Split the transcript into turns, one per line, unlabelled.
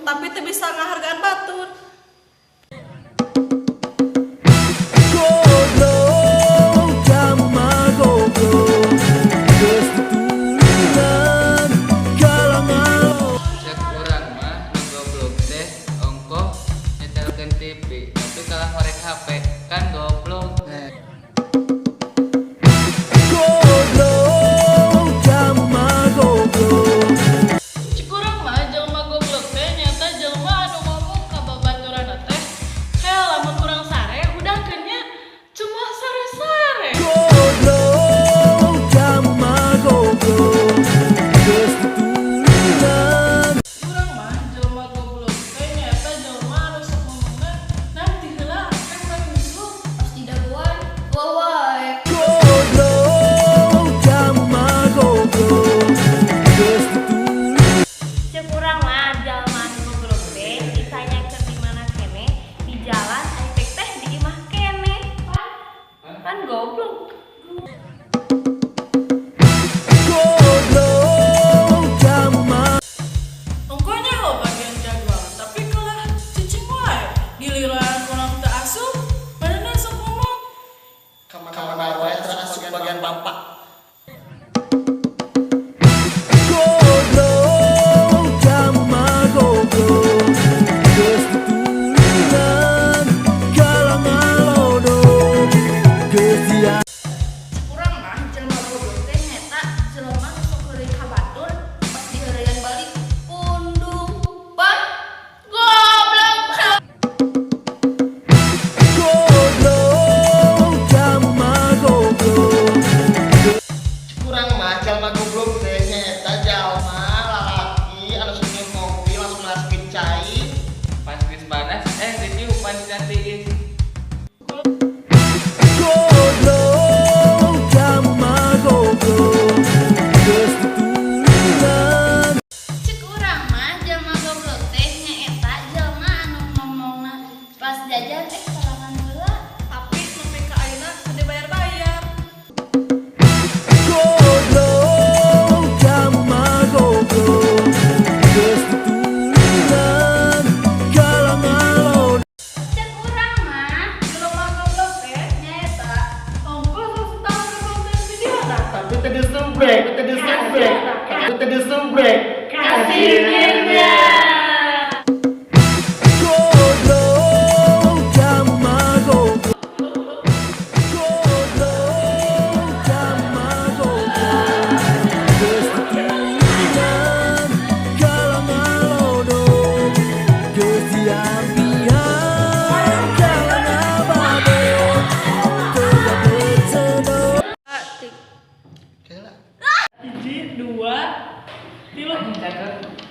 tapi teu bisa ngahargaan batur.
Sekurang mah nu goblok teh ongkoh nyetelkeun TV, tapi kalah ngorek HP kan goblok.
Cikurang mah jelema goblok teh nyata jelema anu ngomong ka babaturanna teh hel lamun urang sare udahkeun nya cuma sare-sare. Urang mah jelema goblok teh nyata jelema anu sok ngomongna nanti heula kan urang misluh pas didaguan wae.
Cekurang mah jalma anu goblok teh ditanyakeun di mana keneh di jalan aya teh di imah keneh. Kan goblok.
Ongkonya ho bagian jadwal, tapi kalah cicing wae. Giliran urang teu asup, padahal sok ngomong.
Kamana wae terasuk bagian bapak.
Urang mah jelma goblok teh nyata jelema nu sok heureuy ka batur pas diheureuyan balik pundung pan goblok.
Kurang mah jalma goblok teh nyaeta jalma lalaki anu suka ngopi langsung masukin cai.
Pas geus panas ditiupan tina tiis.
Cek urang mah jelma goblok teh nyaeta jelma anu ngomongna pas jajan sorangan heula
Tapi nepi ka ayeuna teu dibayar-bayar.
cek urang mah jelma goblok teh nyaeta ongkos setahun nonton videona
Tapi teu disubrek, teu disubrek, teu disubrek.
kasihnya.
Kela.
Hiji, dua, tilu.
Caket.